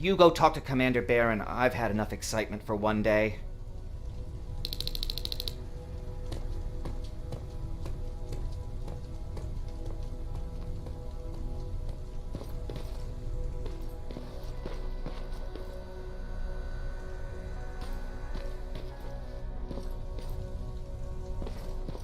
You go talk to Commander Barron. I've had enough excitement for one day.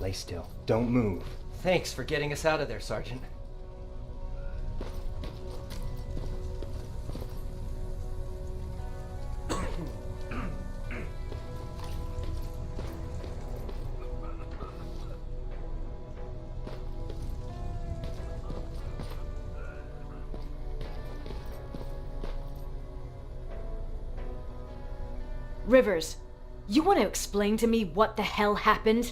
Lay still. Don't move. Thanks for getting us out of there, Sergeant. Rivers, you want to explain to me what the hell happened?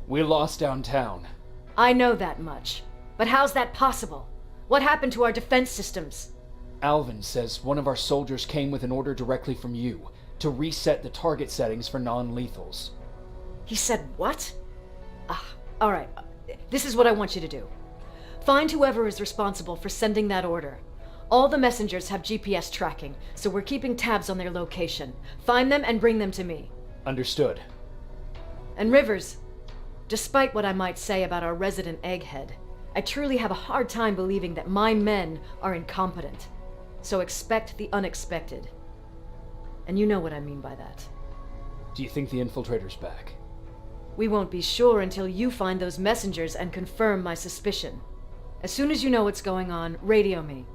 We lost downtown. I know that much. But how's that possible? What happened to our defense systems? Alvin says one of our soldiers came with an order directly from you to reset the target settings for non-lethals. He said what? Alright. This is what I want you to do. Find whoever is responsible for sending that order. All the messengers have GPS tracking, so we're keeping tabs on their location. Find them and bring them to me. Understood. And Rivers, despite what I might say about our resident egghead, I truly have a hard time believing that my men are incompetent. So expect the unexpected. And you know what I mean by that. Do you think the infiltrator's back? We won't be sure until you find those messengers and confirm my suspicion. As soon as you know what's going on, radio me.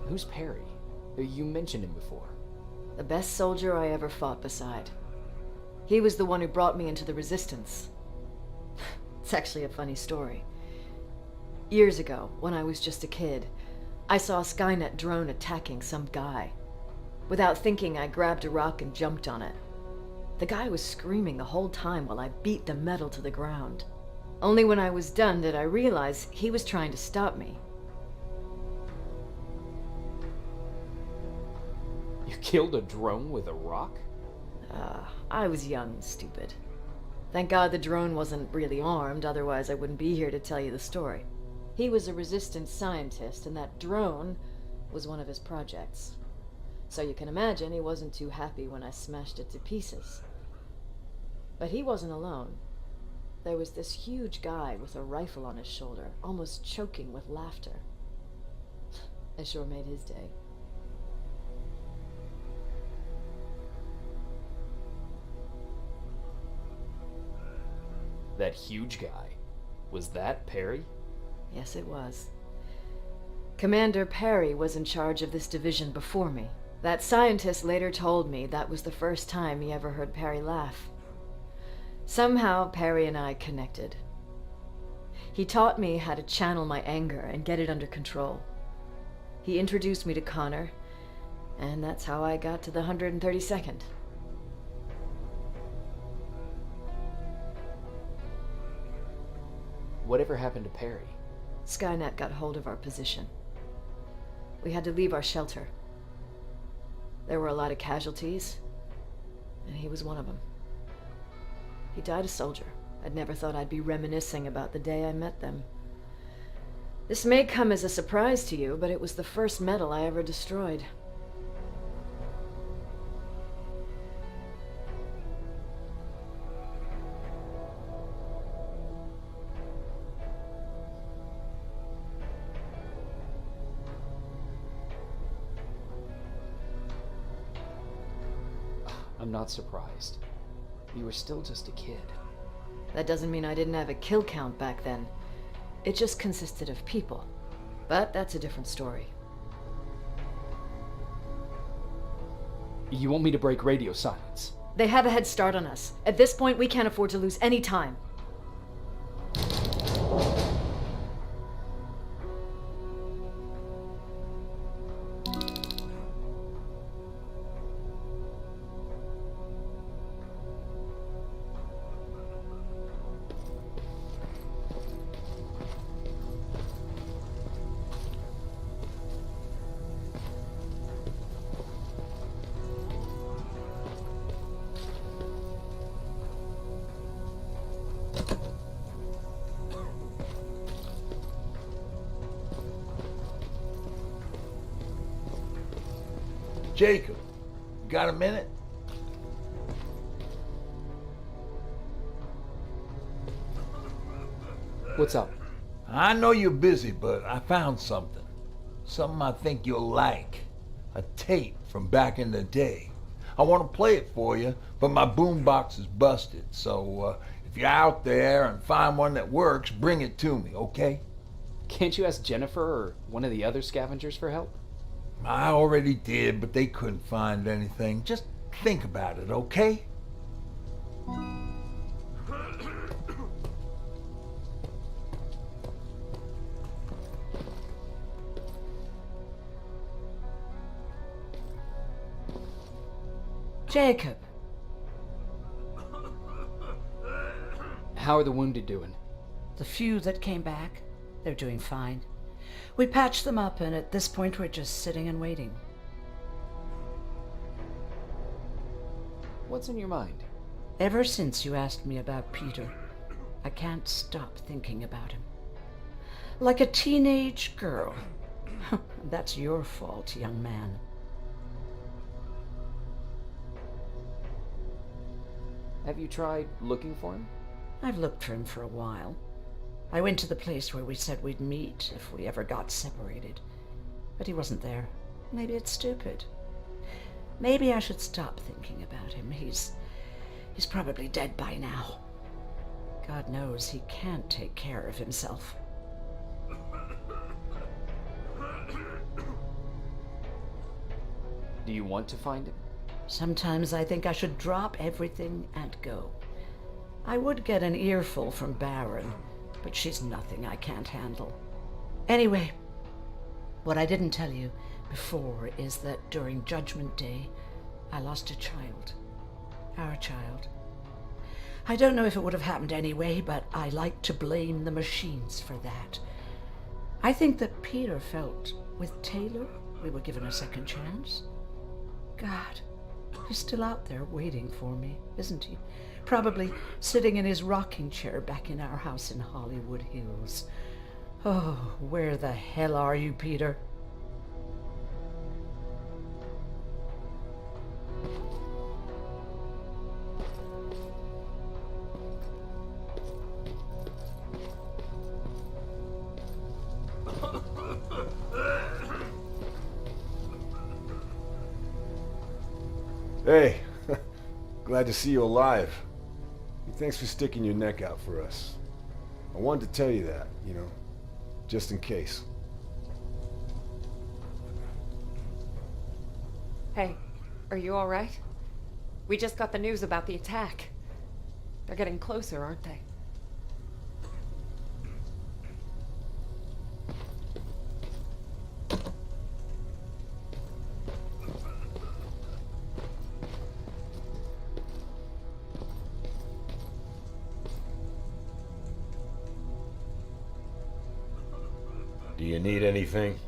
Who's Perry? You mentioned him before. The best soldier I ever fought beside. He was the one who brought me into the Resistance. It's actually a funny story. Years ago, when I was just a kid, I saw a Skynet drone attacking some guy. Without thinking, I grabbed a rock and jumped on it. The guy was screaming the whole time while I beat the metal to the ground. Only when I was done did I realize he was trying to stop me. You killed a drone with a rock? I was young and stupid. Thank God the drone wasn't really armed, otherwise I wouldn't be here to tell you the story. He was a Resistance scientist, and that drone was one of his projects. So you can imagine he wasn't too happy when I smashed it to pieces. But he wasn't alone. There was this huge guy with a rifle on his shoulder, almost choking with laughter. I sure made his day. That huge guy. Was that Perry? Yes, it was. Commander Perry was in charge of this division before me. That scientist later told me that was the first time he ever heard Perry laugh. Somehow, Perry and I connected. He taught me how to channel my anger and get it under control. He introduced me to Connor, and that's how I got to the 132nd. Whatever happened to Perry? Skynet got hold of our position. We had to leave our shelter. There were a lot of casualties, and he was one of them. He died a soldier. I'd never thought I'd be reminiscing about the day I met them. This may come as a surprise to you, but it was the first metal I ever destroyed. I'm not surprised. You were still just a kid. That doesn't mean I didn't have a kill count back then. It just consisted of people. But that's a different story. You want me to break radio silence? They have a head start on us. At this point, we can't afford to lose any time. Jacob, got a minute? What's up? I know you're busy, but I found something. Something I think you'll like. A tape from back in the day. I want to play it for you, but my boombox is busted, so if you're out there and find one that works, bring it to me, okay? Can't you ask Jennifer or one of the other scavengers for help? I already did, but they couldn't find anything. Just think about it, okay? Jacob. How are the wounded doing? The few that came back, they're doing fine. We patched them up, and at this point we're just sitting and waiting. What's in your mind? Ever since you asked me about Peter, I can't stop thinking about him. Like a teenage girl. That's your fault, young man. Have you tried looking for him? I've looked for him for a while. I went to the place where we said we'd meet if we ever got separated. But he wasn't there. Maybe it's stupid. Maybe I should stop thinking about him. He's probably dead by now. God knows he can't take care of himself. Do you want to find him? Sometimes I think I should drop everything and go. I would get an earful from Baron, but she's nothing I can't handle. Anyway, what I didn't tell you before is that during Judgment Day, I lost a child. Our child. I don't know if it would have happened anyway, but I like to blame the machines for that. I think that Peter felt with Taylor we were given a second chance. God, he's still out there waiting for me, isn't he? Probably sitting in his rocking chair back in our house in Hollywood Hills. Oh, where the hell are you, Peter? Hey, glad to see you alive. And thanks for sticking your neck out for us. I wanted to tell you that, just in case. Hey, are you alright? We just got the news about the attack. They're getting closer, aren't they? Do you need anything?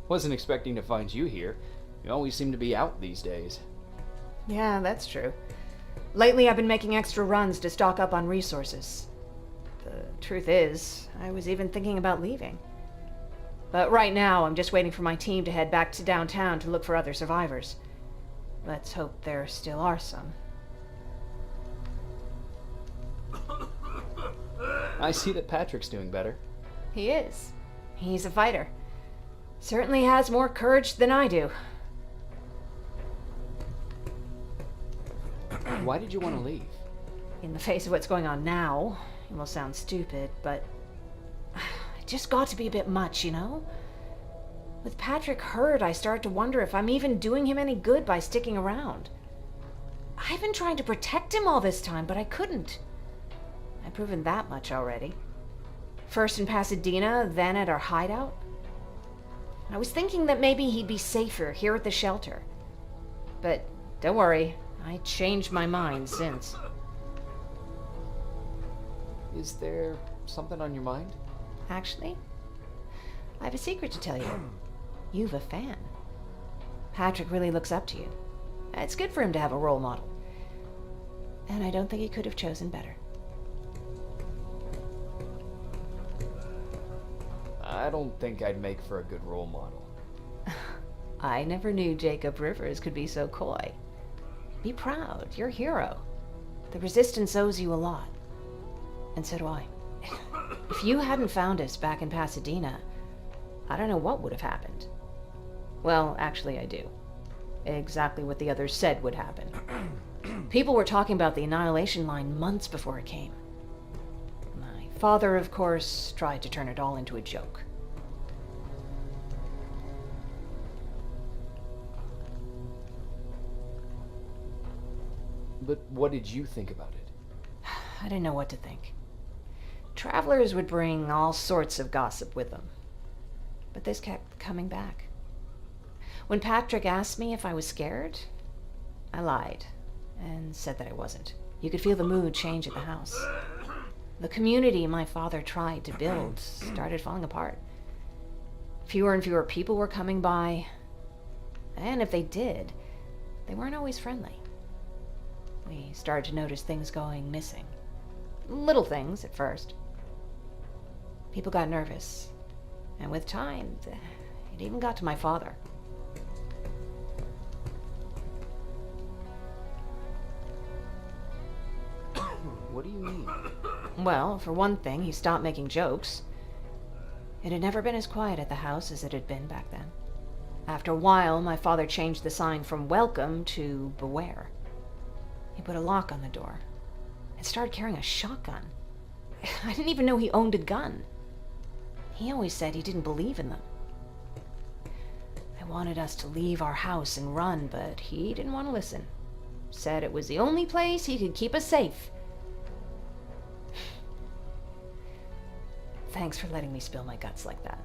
Wasn't expecting to find you here. You always seem to be out these days. Yeah, that's true. Lately I've been making extra runs to stock up on resources. The truth is, I was even thinking about leaving. But right now, I'm just waiting for my team to head back to downtown to look for other survivors. Let's hope there still are some. I see that Patrick's doing better. He is. He's a fighter. Certainly has more courage than I do. Why did you want to leave? In the face of what's going on now, it will sound stupid, but it just got to be a bit much, With Patrick hurt, I started to wonder if I'm even doing him any good by sticking around. I've been trying to protect him all this time, but I couldn't. I've proven that much already. First in Pasadena, then at our hideout. I was thinking that maybe he'd be safer here at the shelter. But don't worry, I changed my mind since. Is there something on your mind? Actually, I have a secret to tell you. You've a fan. Patrick really looks up to you. It's good for him to have a role model. And I don't think he could have chosen better. I don't think I'd make for a good role model. I never knew Jacob Rivers could be so coy. Be proud. You're a hero. The Resistance owes you a lot. And so do I. If you hadn't found us back in Pasadena, I don't know what would have happened. Well, actually, I do. Exactly what the others said would happen. People were talking about the Annihilation Line months before it came. My father, of course, tried to turn it all into a joke. But what did you think about it? I didn't know what to think. Travelers would bring all sorts of gossip with them. But this kept coming back. When Patrick asked me if I was scared, I lied and said that I wasn't. You could feel the mood change at the house. The community my father tried to build started falling apart. Fewer and fewer people were coming by, and if they did, they weren't always friendly. We started to notice things going missing. Little things at first. People got nervous, and with time, it even got to my father. What do you mean? Well, for one thing, he stopped making jokes. It had never been as quiet at the house as it had been back then. After a while, my father changed the sign from welcome to beware. He put a lock on the door and started carrying a shotgun. I didn't even know he owned a gun. He always said he didn't believe in them. I wanted us to leave our house and run, but he didn't want to listen. Said it was the only place he could keep us safe. Thanks for letting me spill my guts like that.